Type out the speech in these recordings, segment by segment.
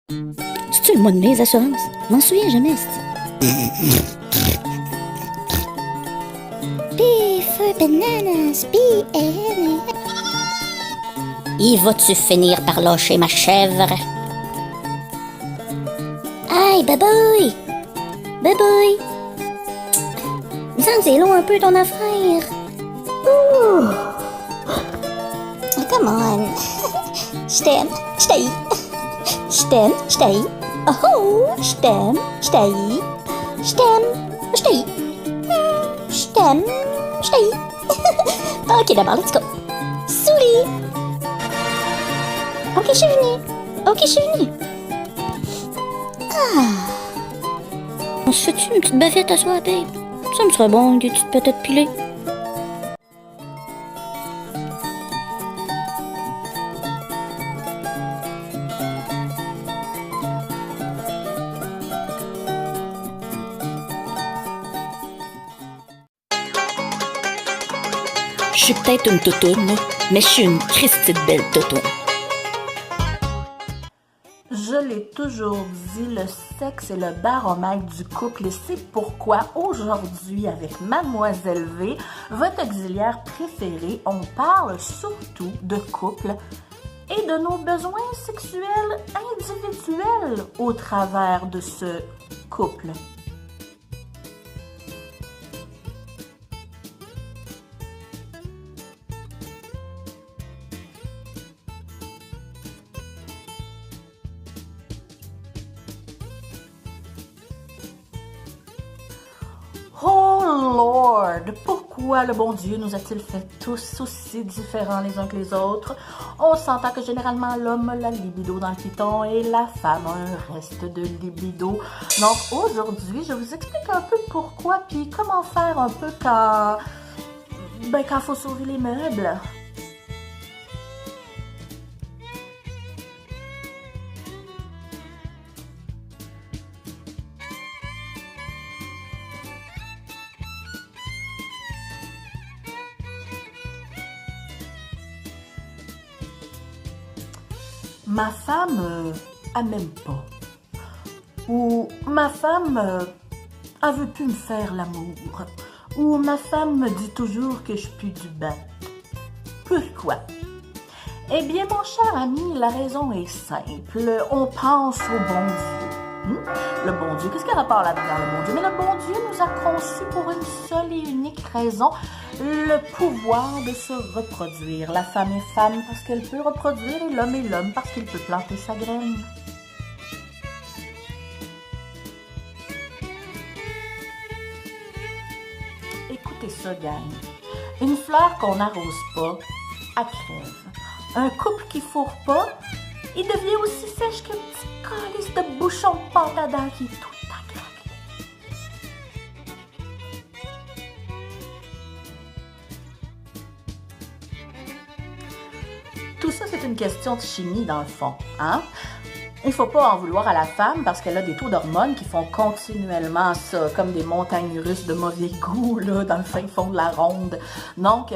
C'est-tu le mois de mai, les assurances? Je m'en souviens jamais, Beef for bananas, B&M. Y vas-tu finir par lâcher ma chèvre? Aïe, baboy! Baboy! Il me semble que c'est long un peu ton affaire. Ouh! Come on! Je t'aime, je t'haïs. Je t'aime, je t'haïs. Oh, je t'aime, je t'haïs. Je t'aime, je t'haïs. Je t'aime, je t'haïs. Ok, d'abord, let's go. Souris. Ok, je suis venue. Ok, je suis venue. On se fait-tu une petite bavette à soi, babe? Ça me serait bon, des petites patates pilées. Je suis peut-être une toutoune, mais je suis une Christie de belle toutoune. Je l'ai toujours dit, le sexe est le baromètre du couple et c'est pourquoi aujourd'hui, avec Mademoiselle V, votre auxiliaire préférée, on parle surtout de couple et de nos besoins sexuels individuels au travers de ce couple. Oh Lord, pourquoi le bon Dieu nous a-t-il fait tous aussi différents les uns que les autres? On s'entend que généralement l'homme a la libido dans le piton et la femme a un reste de libido. Donc aujourd'hui, je vous explique un peu pourquoi puis comment faire un peu quand faut sauver les meubles. Ma femme, elle m'aime pas. Ou ma femme, elle veut plus me faire l'amour. Ou ma femme me dit toujours que je pue du bain. Pourquoi? Eh bien, mon cher ami, la raison est simple. On pense au bon Dieu. Le bon Dieu, qu'est-ce qu'il y a rapport là-dedans, le bon Dieu? Mais le bon Dieu nous a conçus pour une seule et unique raison, le pouvoir de se reproduire. La femme est femme parce qu'elle peut reproduire et l'homme est l'homme parce qu'il peut planter sa graine. Écoutez ça, gang. Une fleur qu'on n'arrose pas, elle crève. Un couple qui fourre pas, il devient aussi sèche qu'un petit calice de bouchon de pâte à dents qui est tout le temps craquelé. Tout ça, c'est une question de chimie, dans le fond, hein? Il ne faut pas en vouloir à la femme parce qu'elle a des taux d'hormones qui font continuellement ça, comme des montagnes russes de mauvais goût, là, dans le fin fond de la ronde. Donc,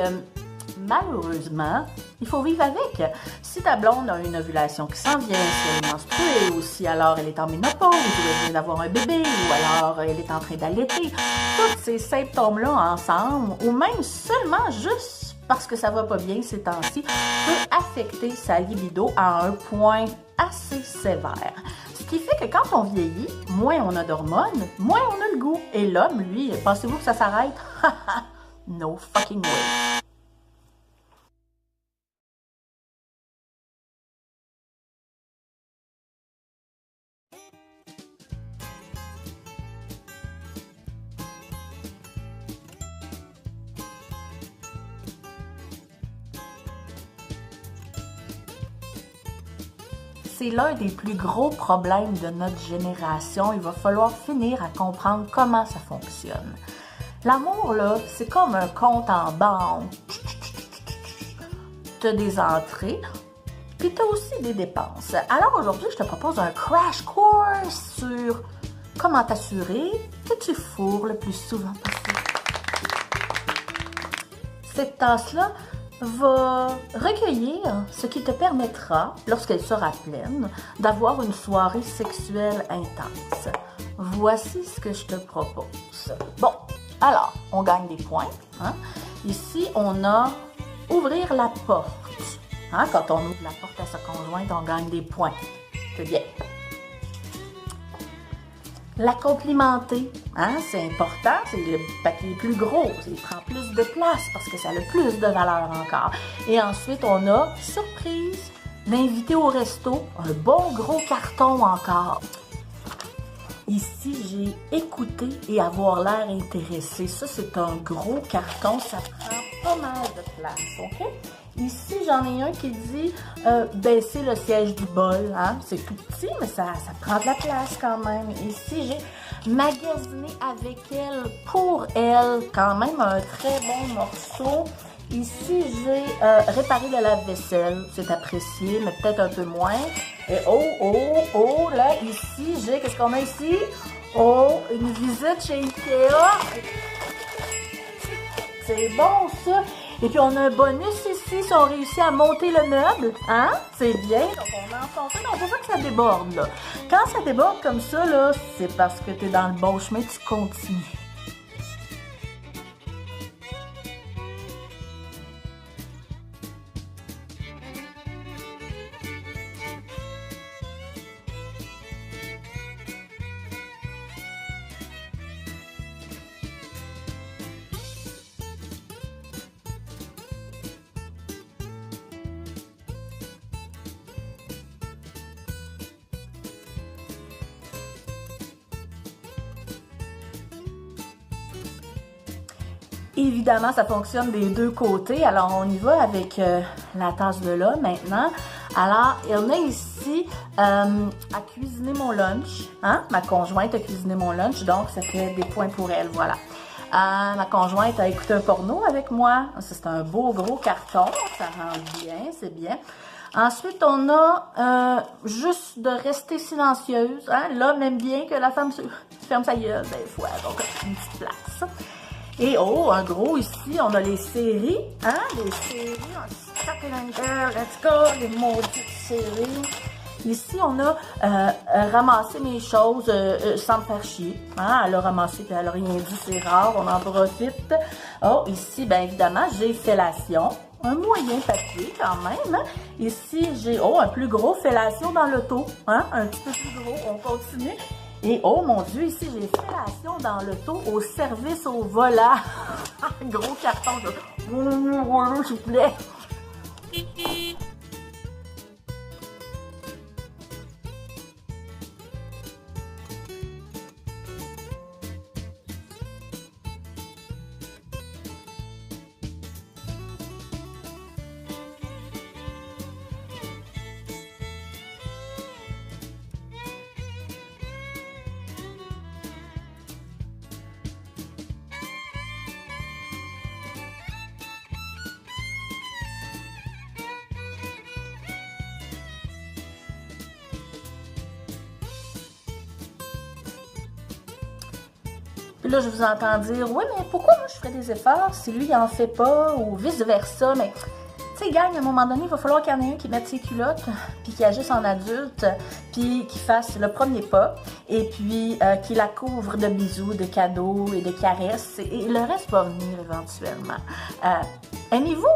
malheureusement, il faut vivre avec. Si ta blonde a une ovulation qui s'en vient, si elle est menstruée, ou si alors elle est en ménopause, ou elle vient d'avoir un bébé, ou alors elle est en train d'allaiter, tous ces symptômes-là ensemble, ou même seulement juste parce que ça va pas bien ces temps-ci, peut affecter sa libido à un point assez sévère. Ce qui fait que quand on vieillit, moins on a d'hormones, moins on a le goût. Et l'homme, lui, pensez-vous que ça s'arrête? No fucking way. C'est l'un des plus gros problèmes de notre génération. Il va falloir finir à comprendre comment ça fonctionne. L'amour, là, c'est comme un compte en banque. Tu as des entrées, puis tu as aussi des dépenses. Alors aujourd'hui, je te propose un crash course sur comment t'assurer que tu fourres le plus souvent possible. Cette tasse-là, va recueillir ce qui te permettra, lorsqu'elle sera pleine, d'avoir une soirée sexuelle intense. Voici ce que je te propose. Bon, alors, on gagne des points. Hein? Ici, on a ouvrir la porte. Hein? Quand on ouvre la porte à sa conjointe, on gagne des points. C'est bien. La complimenter, hein? C'est important, c'est le papier plus gros, il prend plus de place parce que ça a le plus de valeur encore. Et ensuite, on a, surprise, l'inviter au resto, un bon gros carton encore. Ici, j'ai écouté et avoir l'air intéressé. Ça, c'est un gros carton, ça prend pas mal de place, OK? Ici, j'en ai un qui dit baisser le siège du bol. Hein? C'est tout petit, mais ça prend de la place quand même. Ici, j'ai magasiné avec elle, pour elle, quand même un très bon morceau. Ici, j'ai réparé le lave-vaisselle. C'est apprécié, mais peut-être un peu moins. Et là, ici, j'ai, qu'est-ce qu'on a ici? Oh, une visite chez Ikea. C'est bon, ça. Et puis, on a un bonus ici, si on réussit à monter le meuble. Hein? C'est bien. Donc, on a enfoncé. Non, faut pas que ça déborde, là. Quand ça déborde comme ça, là, c'est parce que tu es dans le bon chemin, tu continues. Évidemment, ça fonctionne des deux côtés. Alors, on y va avec la tasse de là maintenant. Alors, on a ici à cuisiner mon lunch. Hein? Ma conjointe a cuisiné mon lunch, donc ça fait des points pour elle, voilà. Ma conjointe a écouté un porno avec moi. Ça, c'est un beau gros carton. Ça rend bien, c'est bien. Ensuite, on a juste de rester silencieuse. Hein? L'homme aime bien que la femme ferme sa gueule des fois, donc une petite place. Et un gros ici, on a les séries, hein, les séries, on se tape dans le cœur, let's go, les maudites séries. Ici, on a ramassé mes choses sans me faire chier. Hein, elle a ramassé puis elle a rien dit, c'est rare, on en profite. Oh, ici, bien évidemment, j'ai fellation. Un moyen papier quand même. Hein. Ici, j'ai un plus gros fellation dans l'auto. Hein, un petit peu plus gros, on continue. Et oh mon Dieu, ici j'ai fellation dans l'auto au service au volant. Gros carton, s'il vous plaît. Puis là, je vous entends dire, oui, mais pourquoi moi je ferais des efforts si lui il en fait pas ou vice-versa? Mais, tu sais, gang, à un moment donné, il va falloir qu'il y en ait un qui mette ses culottes, puis qui agisse en adulte, puis qui fasse le premier pas, et puis qui la couvre de bisous, de cadeaux et de caresses, et le reste va venir éventuellement. Aimez-vous?